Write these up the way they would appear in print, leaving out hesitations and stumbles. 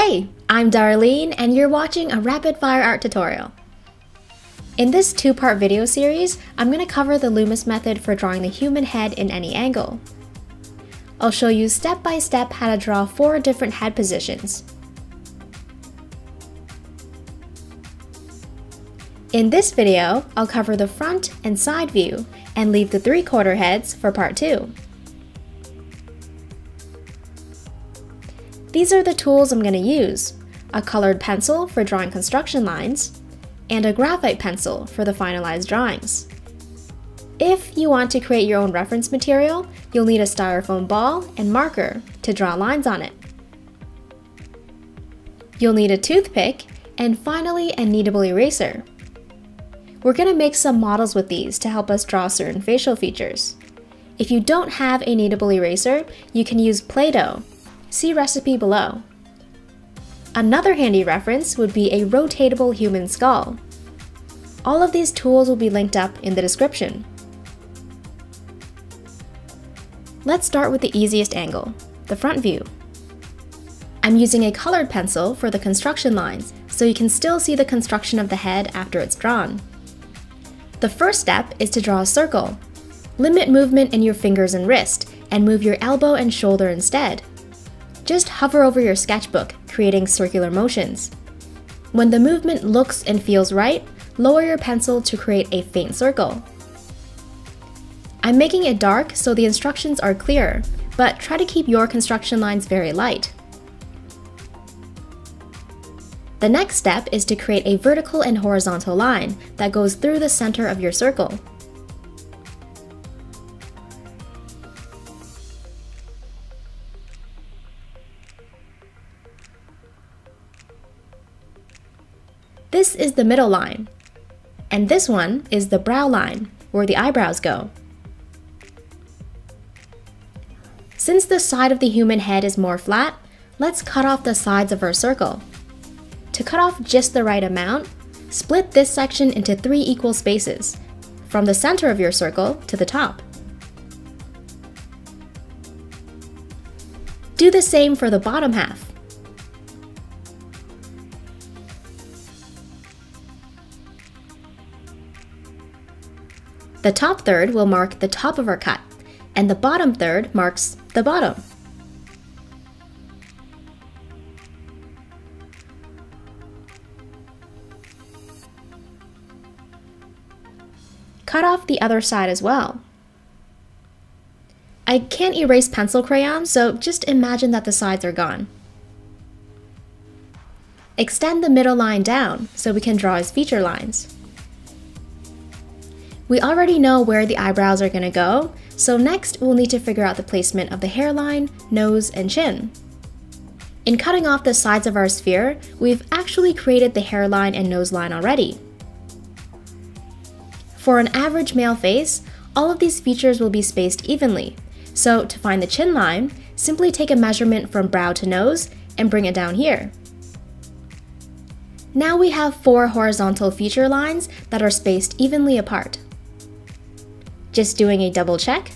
Hey, I'm Darlene and you're watching a rapid fire art tutorial. In this two-part video series, I'm going to cover the Loomis method for drawing the human head in any angle. I'll show you step by step how to draw 4 different head positions. In this video, I'll cover the front and side view and leave the 3/4 heads for part 2. These are the tools I'm going to use: a colored pencil for drawing construction lines, and a graphite pencil for the finalized drawings. If you want to create your own reference material, you'll need a styrofoam ball and marker to draw lines on it. You'll need a toothpick, and finally a kneadable eraser. We're going to make some models with these to help us draw certain facial features. If you don't have a kneadable eraser, you can use Play-Doh. See recipe below. Another handy reference would be a rotatable human skull. All of these tools will be linked up in the description. Let's start with the easiest angle, the front view. I'm using a colored pencil for the construction lines, so you can still see the construction of the head after it's drawn. The first step is to draw a circle. Limit movement in your fingers and wrist, and move your elbow and shoulder instead. Just hover over your sketchbook, creating circular motions. When the movement looks and feels right, lower your pencil to create a faint circle. I'm making it dark so the instructions are clearer, but try to keep your construction lines very light. The next step is to create a vertical and horizontal line that goes through the center of your circle. This is the middle line, and this one is the brow line, where the eyebrows go. Since the side of the human head is more flat, let's cut off the sides of our circle. To cut off just the right amount, split this section into 3 equal spaces, from the center of your circle to the top. Do the same for the bottom half. The top third will mark the top of our cut, and the bottom third marks the bottom. Cut off the other side as well. I can't erase pencil crayons, so just imagine that the sides are gone. Extend the middle line down so we can draw his feature lines. We already know where the eyebrows are going to go, so next we'll need to figure out the placement of the hairline, nose, and chin. In cutting off the sides of our sphere, we've actually created the hairline and nose line already. For an average male face, all of these features will be spaced evenly, so to find the chin line, simply take a measurement from brow to nose and bring it down here. Now we have 4 horizontal feature lines that are spaced evenly apart. Just doing a double check.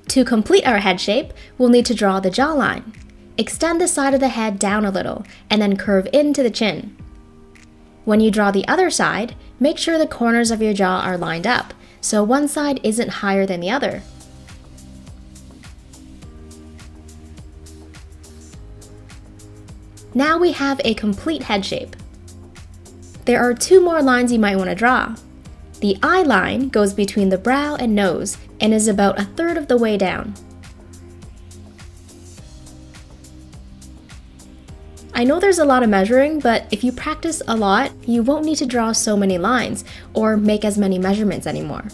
To complete our head shape, we'll need to draw the jawline. Extend the side of the head down a little, and then curve into the chin. When you draw the other side, make sure the corners of your jaw are lined up, so one side isn't higher than the other. Now we have a complete head shape. There are 2 more lines you might want to draw. The eye line goes between the brow and nose and is about 1/3 of the way down. I know there's a lot of measuring, but if you practice a lot, you won't need to draw so many lines or make as many measurements anymore.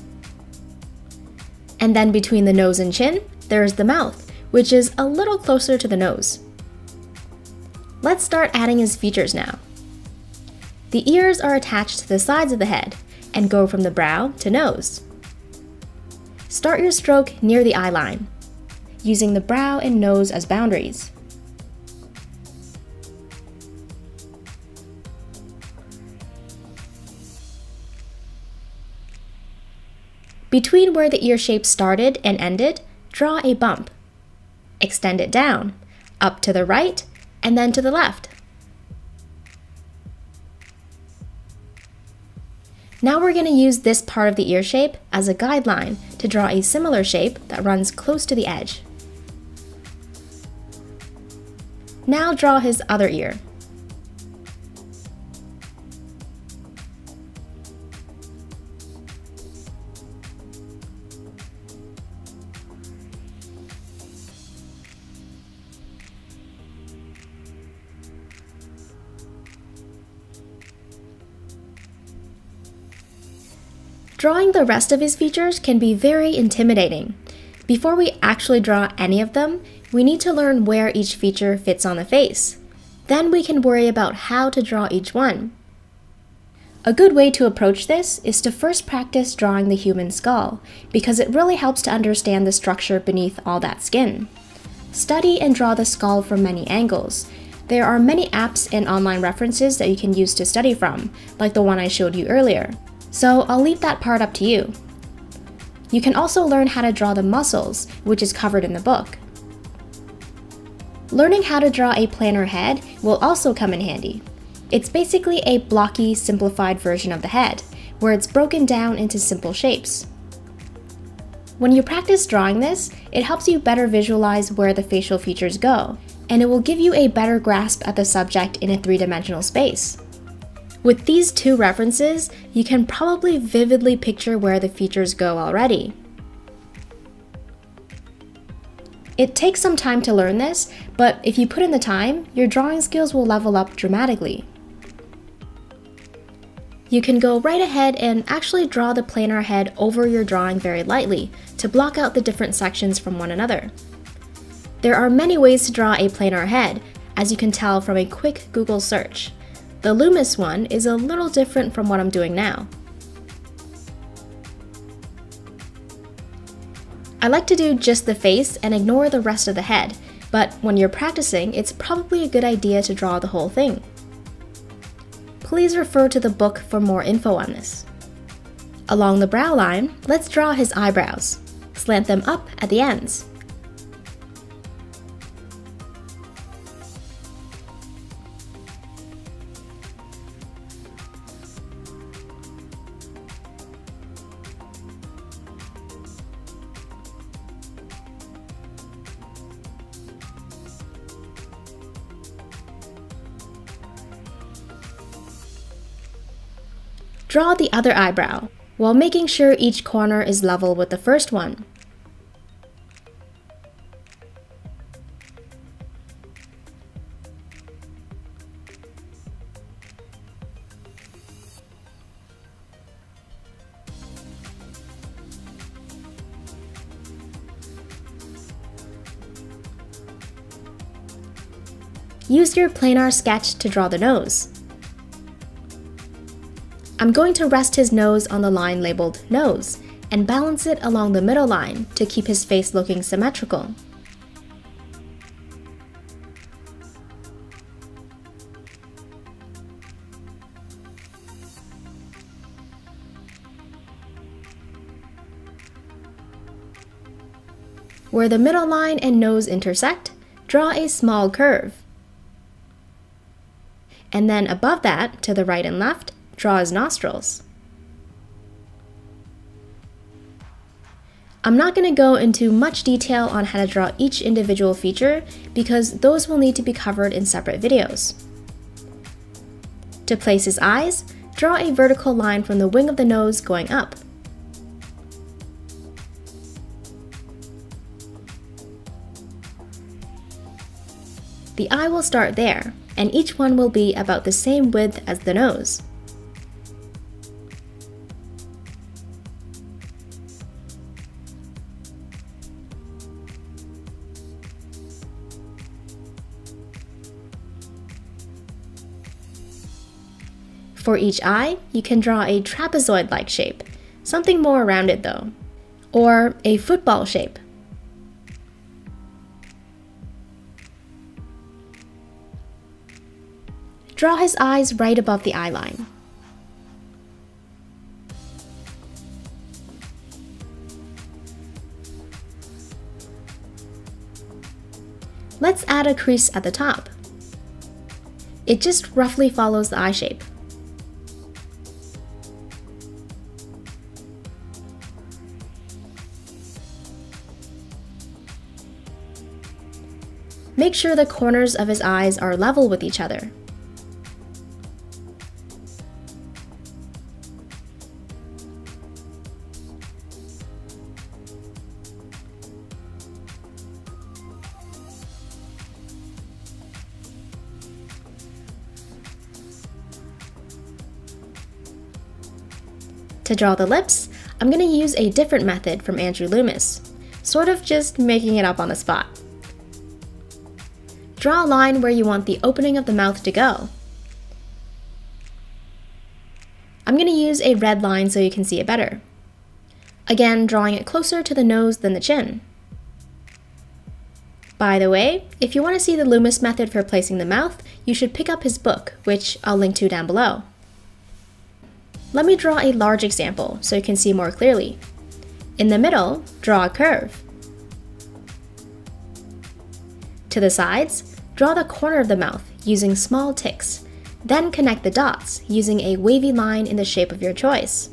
And then between the nose and chin, there's the mouth, which is a little closer to the nose. Let's start adding his features now. The ears are attached to the sides of the head and go from the brow to nose. Start your stroke near the eye line, using the brow and nose as boundaries. Between where the ear shape started and ended, draw a bump. Extend it down, up to the right, and then to the left. Now we're going to use this part of the ear shape as a guideline to draw a similar shape that runs close to the edge. Now draw his other ear. Drawing the rest of his features can be very intimidating. Before we actually draw any of them, we need to learn where each feature fits on the face. Then we can worry about how to draw each one. A good way to approach this is to first practice drawing the human skull, because it really helps to understand the structure beneath all that skin. Study and draw the skull from many angles. There are many apps and online references that you can use to study from, like the one I showed you earlier. So I'll leave that part up to you. You can also learn how to draw the muscles, which is covered in the book. Learning how to draw a planar head will also come in handy. It's basically a blocky, simplified version of the head, where it's broken down into simple shapes. When you practice drawing this, it helps you better visualize where the facial features go, and it will give you a better grasp at the subject in a three-dimensional space. With these two references, you can probably vividly picture where the features go already. It takes some time to learn this, but if you put in the time, your drawing skills will level up dramatically. You can go right ahead and actually draw the planar head over your drawing very lightly to block out the different sections from one another. There are many ways to draw a planar head, as you can tell from a quick Google search. The Loomis one is a little different from what I'm doing now. I like to do just the face and ignore the rest of the head, but when you're practicing, it's probably a good idea to draw the whole thing. Please refer to the book for more info on this. Along the brow line, let's draw his eyebrows. Slant them up at the ends. Draw the other eyebrow, while making sure each corner is level with the first one. Use your planar sketch to draw the nose. I'm going to rest his nose on the line labeled nose and balance it along the middle line to keep his face looking symmetrical. Where the middle line and nose intersect, draw a small curve. And then above that, to the right and left, draw his nostrils. I'm not going to go into much detail on how to draw each individual feature because those will need to be covered in separate videos. To place his eyes, draw a vertical line from the wing of the nose going up. The eye will start there, and each one will be about the same width as the nose. For each eye, you can draw a trapezoid-like shape, something more rounded though, or a football shape. Draw his eyes right above the eye line. Let's add a crease at the top. It just roughly follows the eye shape. Make sure the corners of his eyes are level with each other. To draw the lips, I'm going to use a different method from Andrew Loomis, sort of just making it up on the spot. Draw a line where you want the opening of the mouth to go. I'm going to use a red line so you can see it better. Again, drawing it closer to the nose than the chin. By the way, if you want to see the Loomis method for placing the mouth, you should pick up his book, which I'll link to down below. Let me draw a large example so you can see more clearly. In the middle, draw a curve. To the sides, draw the corner of the mouth using small ticks, then connect the dots using a wavy line in the shape of your choice.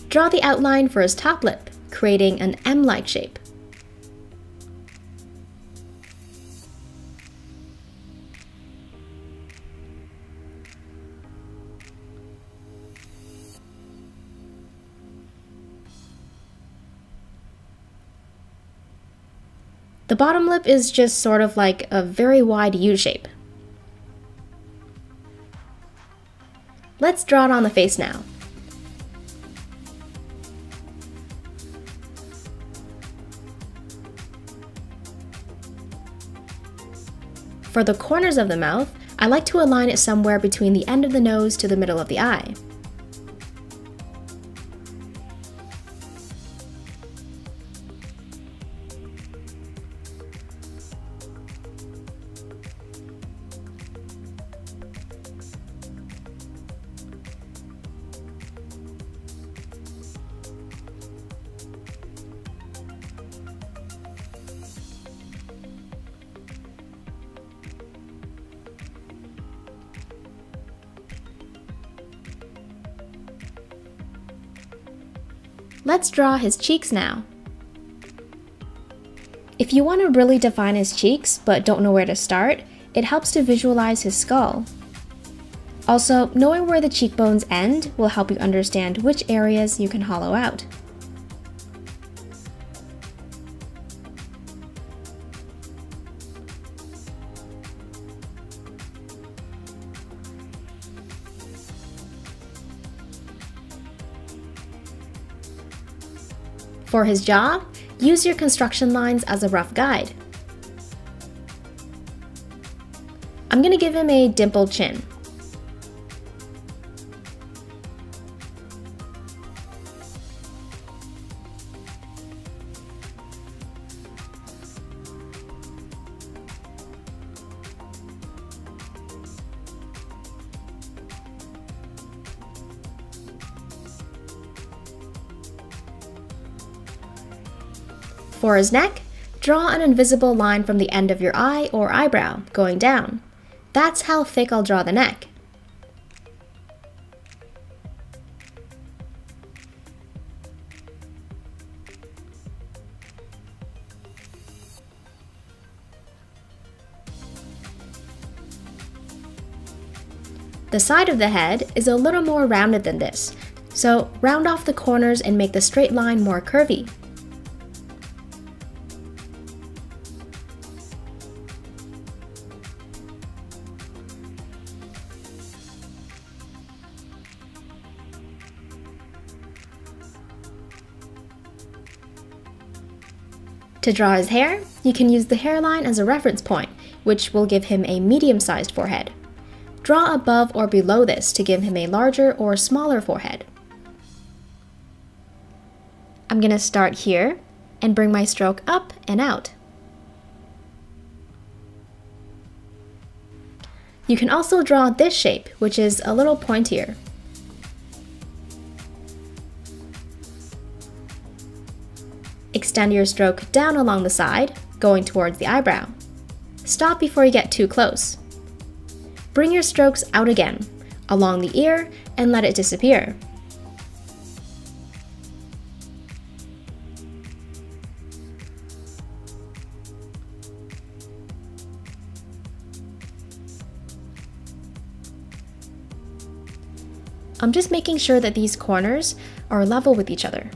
Draw the outline for his top lip, creating an M-like shape. The bottom lip is just sort of like a very wide U shape. Let's draw it on the face now. For the corners of the mouth, I like to align it somewhere between the end of the nose to the middle of the eye. Let's draw his cheeks now. If you want to really define his cheeks but don't know where to start, it helps to visualize his skull. Also, knowing where the cheekbones end will help you understand which areas you can hollow out. For his jaw, use your construction lines as a rough guide. I'm going to give him a dimpled chin. For his neck, draw an invisible line from the end of your eye or eyebrow going down. That's how thick I'll draw the neck. The side of the head is a little more rounded than this, so round off the corners and make the straight line more curvy. To draw his hair, you can use the hairline as a reference point, which will give him a medium-sized forehead. Draw above or below this to give him a larger or smaller forehead. I'm going to start here and bring my stroke up and out. You can also draw this shape, which is a little pointier. Extend your stroke down along the side, going towards the eyebrow. Stop before you get too close. Bring your strokes out again, along the ear, and let it disappear. I'm just making sure that these corners are level with each other.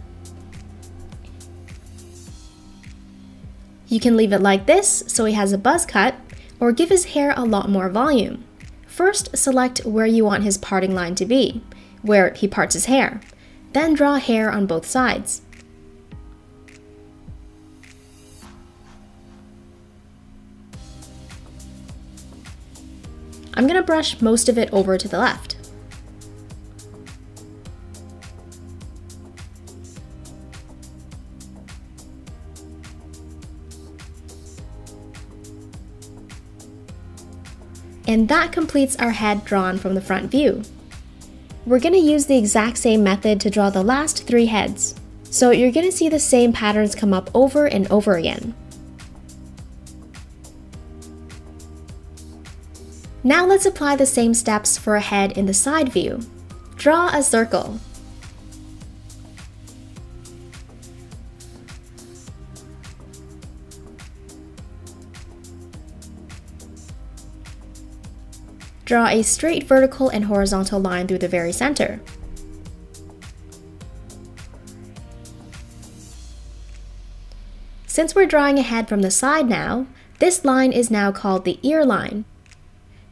You can leave it like this so he has a buzz cut, or give his hair a lot more volume. First, select where you want his parting line to be, where he parts his hair. Then draw hair on both sides. I'm going to brush most of it over to the left. And that completes our head drawn from the front view. We're going to use the exact same method to draw the last 3 heads. So you're going to see the same patterns come up over and over again. Now let's apply the same steps for a head in the side view. Draw a circle. Draw a straight vertical and horizontal line through the very center. Since we're drawing a head from the side now, this line is now called the ear line.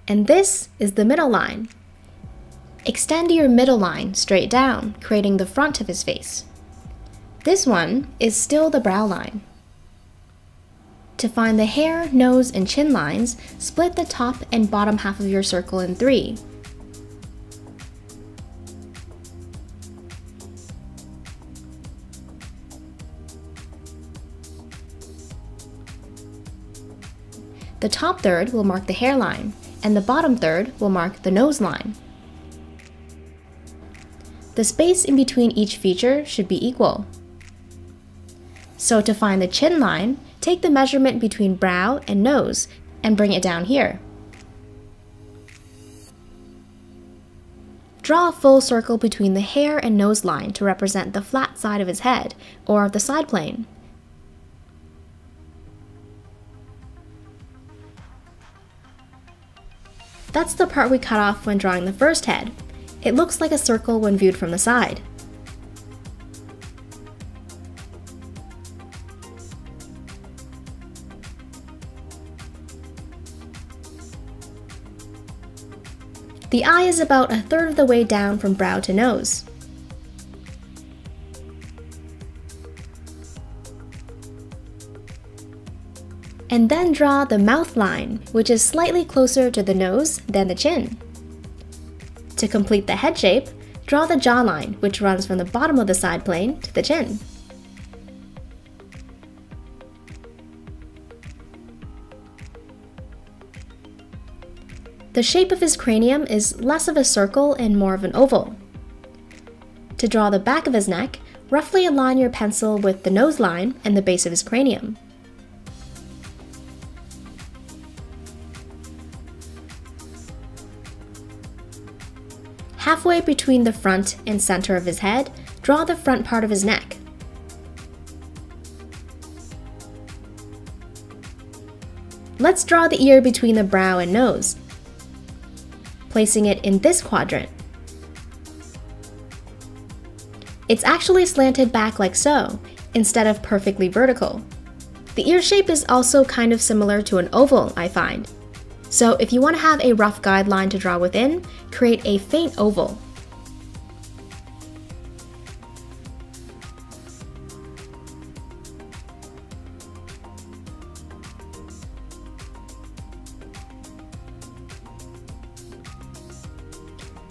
And this is the middle line. Extend your middle line straight down, creating the front of his face. This one is still the brow line. To find the hair, nose, and chin lines, split the top and bottom half of your circle in 3. The top third will mark the hairline, and the bottom third will mark the nose line. The space in between each feature should be equal. So to find the chin line, take the measurement between brow and nose and bring it down here. Draw a full circle between the hair and nose line to represent the flat side of his head, or the side plane. That's the part we cut off when drawing the first head. It looks like a circle when viewed from the side. The eye is about a third of the way down from brow to nose. And then draw the mouth line, which is slightly closer to the nose than the chin. To complete the head shape, draw the jawline, which runs from the bottom of the side plane to the chin. The shape of his cranium is less of a circle and more of an oval. To draw the back of his neck, roughly align your pencil with the nose line and the base of his cranium. Halfway between the front and center of his head, draw the front part of his neck. Let's draw the ear between the brow and nose, placing it in this quadrant. It's actually slanted back like so, instead of perfectly vertical. The ear shape is also kind of similar to an oval, I find. So if you want to have a rough guideline to draw within, create a faint oval.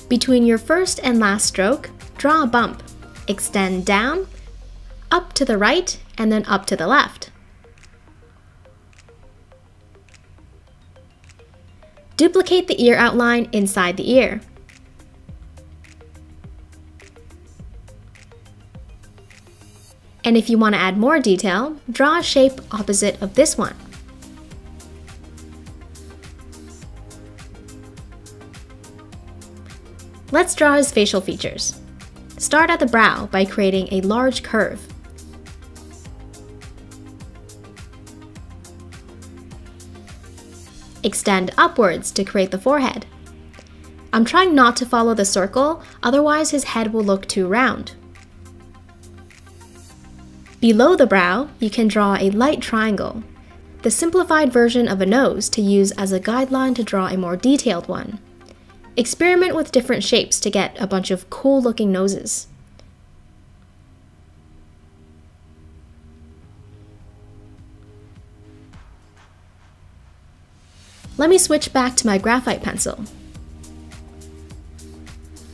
Between your first and last stroke, draw a bump. Extend down, up to the right, and then up to the left. Duplicate the ear outline inside the ear. And if you want to add more detail, draw a shape opposite of this one. Let's draw his facial features. Start at the brow by creating a large curve. Extend upwards to create the forehead. I'm trying not to follow the circle, otherwise his head will look too round. Below the brow, you can draw a light triangle, the simplified version of a nose to use as a guideline to draw a more detailed one. Experiment with different shapes to get a bunch of cool-looking noses. Let me switch back to my graphite pencil.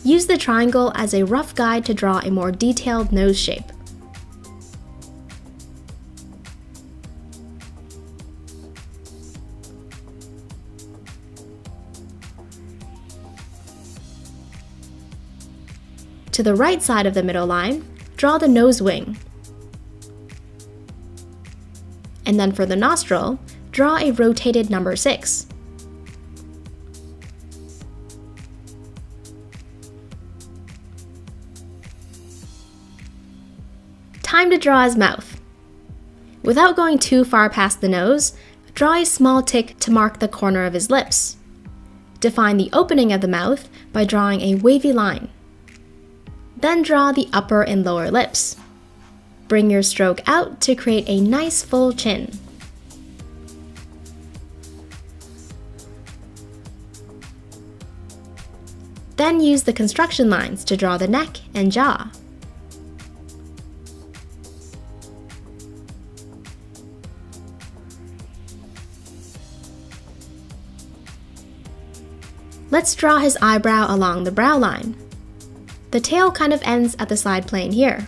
Use the triangle as a rough guide to draw a more detailed nose shape. To the right side of the middle line, draw the nose wing. And then for the nostril, draw a rotated number 6. Time to draw his mouth. Without going too far past the nose, draw a small tick to mark the corner of his lips. Define the opening of the mouth by drawing a wavy line. Then draw the upper and lower lips. Bring your stroke out to create a nice full chin. Then use the construction lines to draw the neck and jaw. Let's draw his eyebrow along the brow line. The tail kind of ends at the side plane here.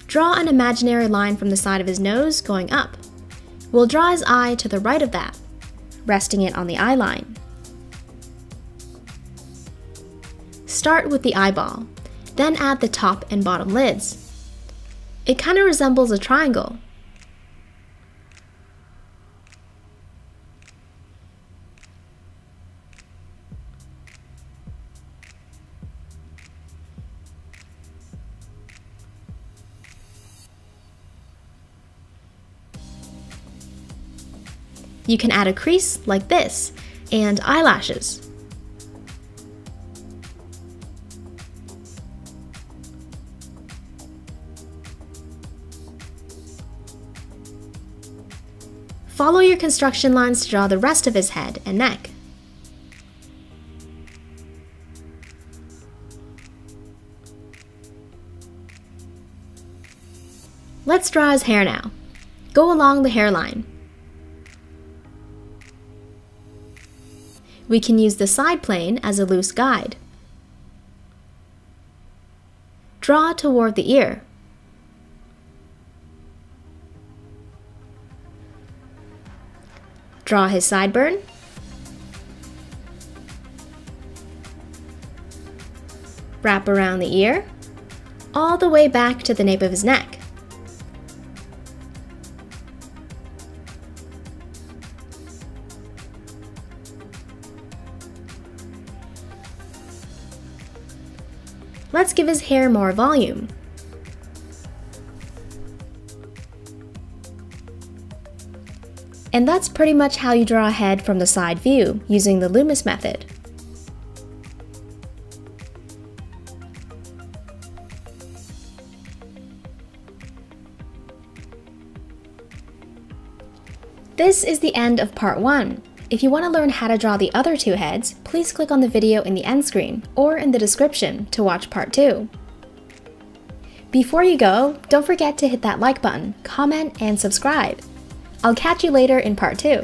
Draw an imaginary line from the side of his nose going up. We'll draw his eye to the right of that, resting it on the eye line. Start with the eyeball, then add the top and bottom lids. It kind of resembles a triangle. You can add a crease like this and eyelashes. Follow your construction lines to draw the rest of his head and neck. Let's draw his hair now. Go along the hairline. We can use the side plane as a loose guide. Draw toward the ear. Draw his sideburn. Wrap around the ear, all the way back to the nape of his neck. Let's give his hair more volume. And that's pretty much how you draw a head from the side view using the Loomis method. This is the end of part 1. If you want to learn how to draw the other 2 heads, please click on the video in the end screen or in the description to watch part 2. Before you go, don't forget to hit that like button, comment, and subscribe. I'll catch you later in part 2.